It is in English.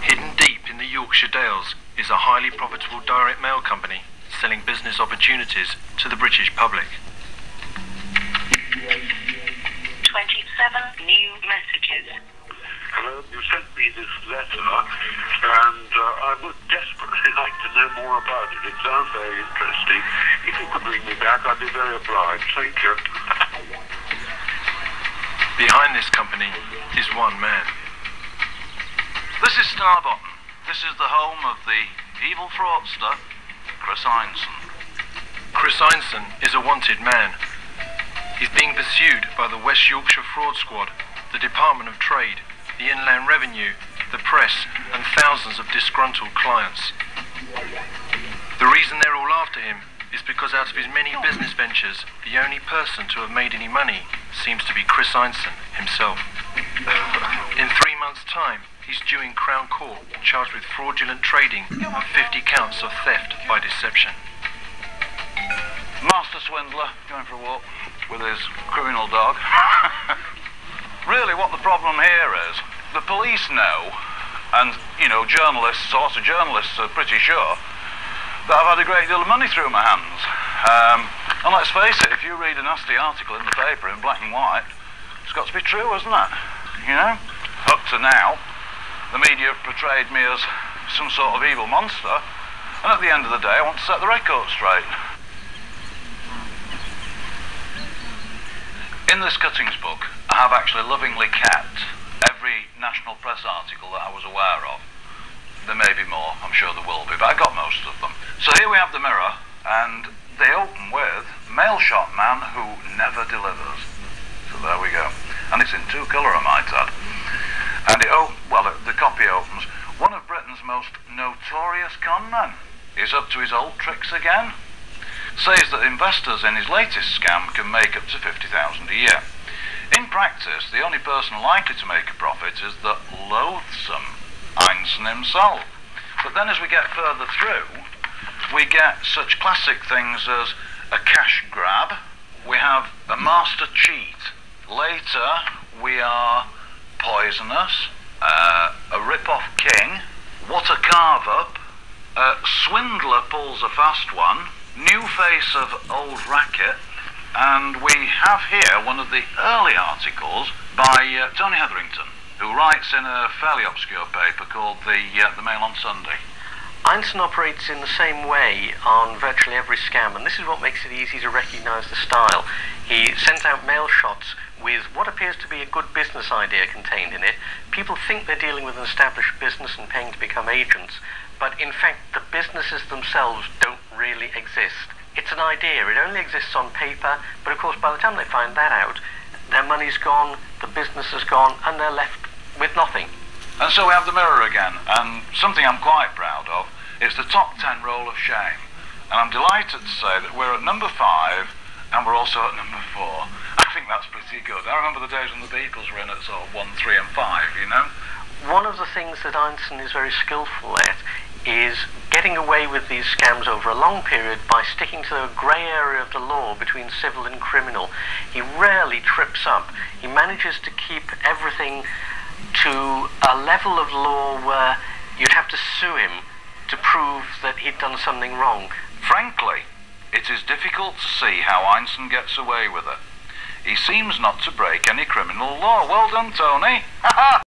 Hidden deep in the Yorkshire Dales is a highly profitable direct mail company selling business opportunities to the British public. 27 new messages. Hello, you sent me this letter, and I would desperately like to know more about it. It sounds very interesting. If you could bring me back, I'd be very obliged. Thank you. Behind this company is one man. This is Starbottom. This is the home of the evil fraudster, Chris Einson. Chris Einson is a wanted man. He's being pursued by the West Yorkshire Fraud Squad, the Department of Trade, the Inland Revenue, the press, and thousands of disgruntled clients. The reason they're all after him is because out of his many business ventures, the only person to have made any money seems to be Chris Einson himself. In 3 months' time, he's due in Crown Court, charged with fraudulent trading and 50 counts of theft by deception. Master swindler going for a walk with his criminal dog. Really what the problem here is, the police know, and, you know, journalists, a lot of journalists are pretty sure, that I've had a great deal of money through my hands. And let's face it, if you read a nasty article in the paper in black and white, it's got to be true, hasn't it? You know? Up to now, the media have portrayed me as some sort of evil monster, and at the end of the day, I want to set the record straight. In this cuttings book, I have actually lovingly kept every national press article that I was aware of. There may be more, I'm sure there will be, but I got most of them. So here we have the Mirror, and they open with Mail Shot Man Who Never Delivers. So there we go. And it's in 2 colour, I might add. And the copy opens, one of Britain's most notorious conmen is up to his old tricks again. Says that investors in his latest scam can make up to $50,000 a year. In practice, the only person likely to make a profit is the loathsome Einson himself. But then as we get further through, we get such classic things as a cash grab, we have a master cheat. Later, we are poisonous, a rip-off king, what a carve-up, swindler pulls a fast one, new face of old racket, and we have here one of the early articles by Tony Hetherington, who writes in a fairly obscure paper called the Mail on Sunday. Einson operates in the same way on virtually every scam, and this is what makes it easy to recognise the style. He sends out mail shots with what appears to be a good business idea contained in it. People think they're dealing with an established business and paying to become agents, but in fact the businesses themselves don't really exist. It's an idea, it only exists on paper, but of course by the time they find that out, their money's gone, the business is gone, and they're left with nothing. And so we have the Mirror again, and something I'm quite proud of, it's the top 10 roll of shame. And I'm delighted to say that we're at number 5, and we're also at number 4. I think that's pretty good. I remember the days when the Beatles were in at sort of 1, 3 and 5, you know? One of the things that Einson is very skillful at is getting away with these scams over a long period by sticking to the grey area of the law between civil and criminal. He rarely trips up. He manages to keep everything to a level of law where you'd have to sue him to prove that he'd done something wrong. Frankly, it is difficult to see how Einson gets away with it. He seems not to break any criminal law. Well done, Tony. Ha ha!